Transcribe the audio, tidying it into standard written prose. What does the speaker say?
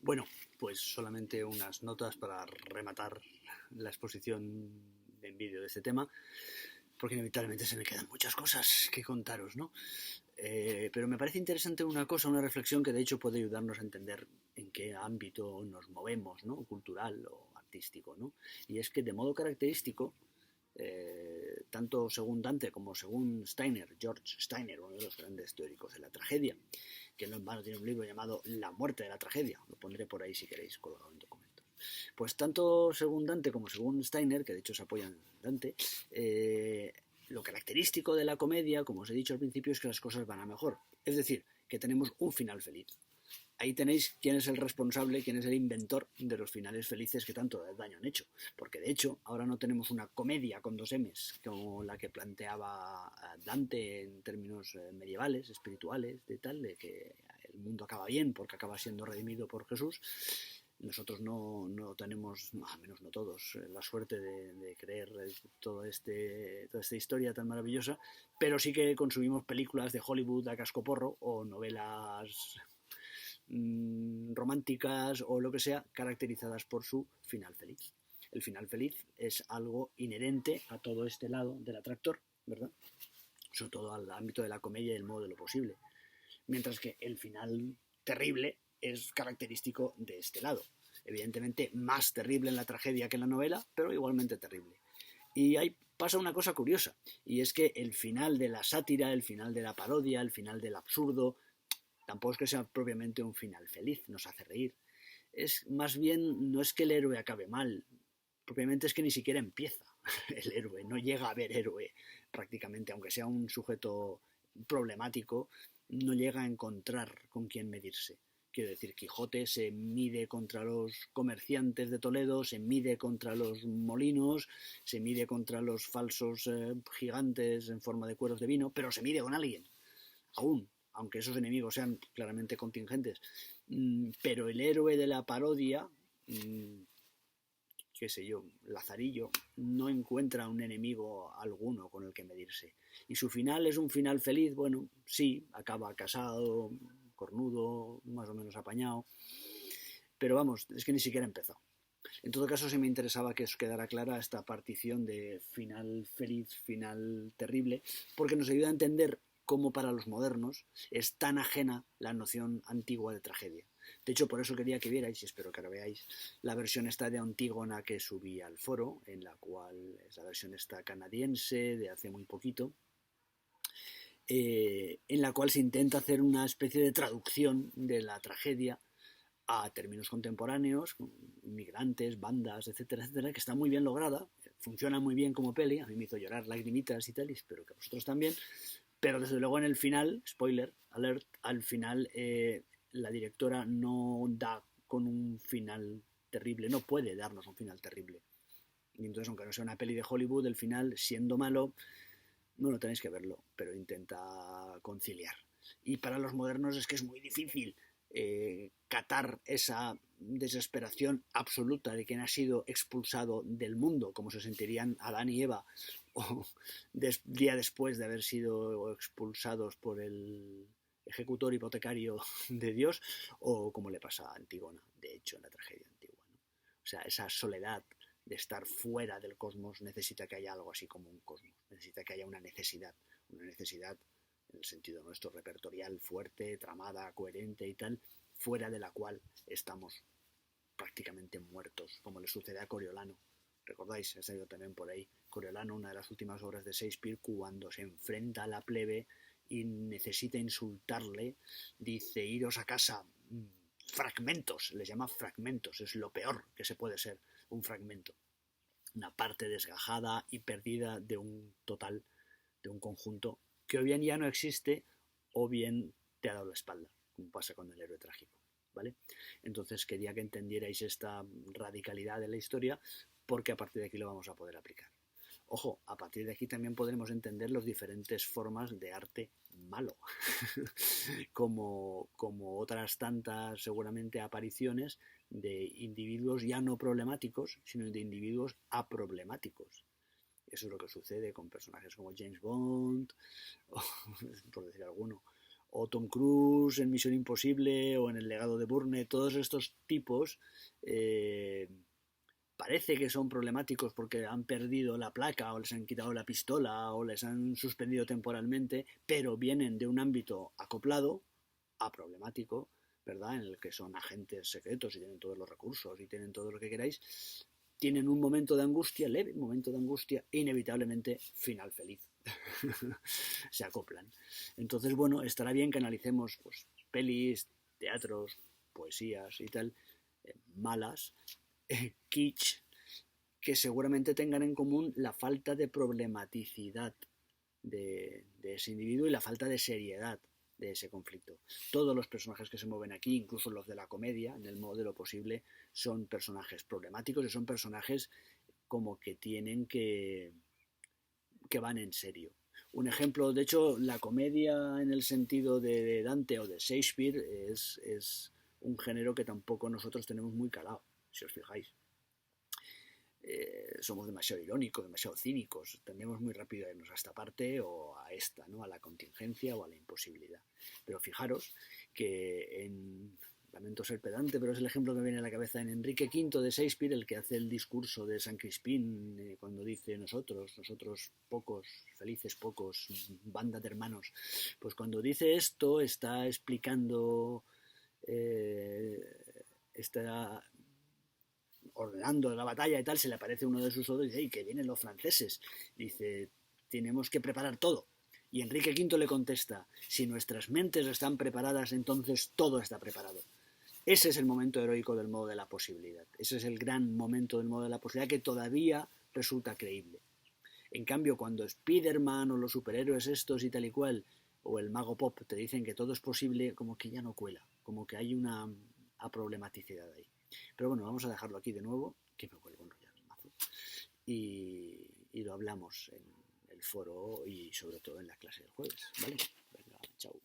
Bueno, pues solamente unas notas para rematar la exposición en vídeo de este tema, porque inevitablemente se me quedan muchas cosas que contaros, ¿no? Pero me parece interesante una cosa, una reflexión que de hecho puede ayudarnos a entender en qué ámbito nos movemos, ¿no? Cultural o artístico, ¿no? Y es que de modo característico, tanto según Dante como según Steiner, George Steiner, uno de los grandes teóricos de la tragedia, que no en vano tiene un libro llamado La muerte de la tragedia, lo pondré por ahí si queréis colgado en documentos. Pues tanto según Dante como según Steiner, que de hecho se apoyan en Dante, lo característico de la comedia, como os he dicho al principio, es que las cosas van a mejor. Es decir, que tenemos un final feliz. Ahí tenéis quién es el responsable, quién es el inventor de los finales felices que tanto daño han hecho. Porque de hecho, ahora no tenemos una comedia con dos M's, como la que planteaba Dante en términos medievales, espirituales, de tal, de que el mundo acaba bien porque acaba siendo redimido por Jesús. Nosotros no tenemos, al menos no todos, la suerte de creer toda esta historia tan maravillosa, pero sí que consumimos películas de Hollywood a cascoporro o novelas románticas o lo que sea, caracterizadas por su final feliz. El final feliz es algo inherente a todo este lado del atractor, ¿verdad? Sobre todo al ámbito de la comedia y el modo de lo posible. Mientras que el final terrible es característico de este lado. Evidentemente más terrible en la tragedia que en la novela, pero igualmente terrible. Y ahí pasa una cosa curiosa, y es que el final de la sátira, el final de la parodia, el final del absurdo, tampoco es que sea propiamente un final feliz, nos hace reír. Es más bien, no es que el héroe acabe mal, propiamente es que ni siquiera empieza el héroe, no llega a haber héroe prácticamente, aunque sea un sujeto problemático, no llega a encontrar con quién medirse. Quiero decir, Quijote se mide contra los comerciantes de Toledo, se mide contra los molinos, se mide contra los falsos gigantes en forma de cueros de vino, pero se mide con alguien, aún, aunque esos enemigos sean claramente contingentes. Pero el héroe de la parodia, qué sé yo, Lazarillo, no encuentra un enemigo alguno con el que medirse. Y su final es un final feliz, bueno, sí, acaba casado, cornudo, más o menos apañado, pero vamos, es que ni siquiera empezó. En todo caso, sí me interesaba que os quedara clara esta partición de final feliz, final terrible, porque nos ayuda a entender cómo para los modernos es tan ajena la noción antigua de tragedia. De hecho, por eso quería que vierais, y espero que ahora veáis, la versión esta de Antígona que subí al foro, en la cual es la versión esta canadiense de hace muy poquito, en la cual se intenta hacer una especie de traducción de la tragedia a términos contemporáneos, inmigrantes, bandas, etcétera, etcétera, que está muy bien lograda, funciona muy bien como peli, a mí me hizo llorar lagrimitas y tal, y espero que a vosotros también, pero desde luego en el final, spoiler alert, al final la directora no da con un final terrible, no puede darnos un final terrible. Y entonces, aunque no sea una peli de Hollywood, el final, siendo malo, bueno, tenéis que verlo, pero intenta conciliar. Y para los modernos es que es muy difícil catar esa desesperación absoluta de quien ha sido expulsado del mundo, como se sentirían Adán y Eva, o día después de haber sido expulsados por el ejecutor hipotecario de Dios, o como le pasa a Antígona, de hecho, en la tragedia antigua, ¿no? O sea, esa soledad de estar fuera del cosmos necesita que haya algo así como un cosmos, necesita que haya una necesidad en el sentido nuestro repertorial, fuerte, tramada, coherente y tal, fuera de la cual estamos prácticamente muertos, como le sucede a Coriolano. ¿Recordáis? Ha salido también por ahí. Coriolano, una de las últimas obras de Shakespeare, cuando se enfrenta a la plebe y necesita insultarle, dice, iros a casa, fragmentos, les llama fragmentos, es lo peor que se puede ser, un fragmento, una parte desgajada y perdida de un total, de un conjunto que o bien ya no existe o bien te ha dado la espalda, como pasa con el héroe trágico, ¿vale? Entonces quería que entendierais esta radicalidad de la historia, porque a partir de aquí lo vamos a poder aplicar. Ojo, a partir de aquí también podremos entender las diferentes formas de arte malo, como otras tantas seguramente apariciones de individuos ya no problemáticos, sino de individuos aproblemáticos. Eso es lo que sucede con personajes como James Bond, o, por decir alguno, o Tom Cruise en Misión Imposible o en El legado de Bourne, todos estos tipos parece que son problemáticos porque han perdido la placa o les han quitado la pistola o les han suspendido temporalmente, pero vienen de un ámbito acoplado a problemático, ¿verdad? En el que son agentes secretos y tienen todos los recursos y tienen todo lo que queráis, tienen un momento de angustia, leve momento de angustia, e inevitablemente final feliz. Se acoplan. Entonces, bueno, estará bien que analicemos pues, pelis, teatros, poesías y tal, malas, kitsch, que seguramente tengan en común la falta de problematicidad de ese individuo y la falta de seriedad de ese conflicto. Todos los personajes que se mueven aquí, incluso los de la comedia, en el modo de lo posible, son personajes problemáticos y son personajes como que tienen que van en serio. Un ejemplo, de hecho, la comedia en el sentido de Dante o de Shakespeare es un género que tampoco nosotros tenemos muy calado, si os fijáis. Somos demasiado irónicos, demasiado cínicos, tendemos muy rápido a irnos a esta parte o a esta, ¿no? A la contingencia o a la imposibilidad. Pero fijaros que lamento ser pedante, pero es el ejemplo que viene a la cabeza en Enrique V de Shakespeare, el que hace el discurso de San Crispín, cuando dice nosotros pocos, felices pocos, banda de hermanos. Pues cuando dice esto está explicando, está ordenando la batalla y tal, se le aparece uno de sus soldados y dice, ¡ay, que vienen los franceses! Dice, tenemos que preparar todo. Y Enrique V le contesta, si nuestras mentes están preparadas, entonces todo está preparado. Ese es el momento heroico del modo de la posibilidad. Ese es el gran momento del modo de la posibilidad que todavía resulta creíble. En cambio, cuando Spider-Man o los superhéroes estos y tal y cual, o el mago pop, te dicen que todo es posible, como que ya no cuela, como que hay una problematicidad ahí. Pero bueno, vamos a dejarlo aquí de nuevo, que me cuelgo enrollado mazo. Y lo hablamos en el foro y sobre todo en la clase del jueves, ¿vale? Venga, chao.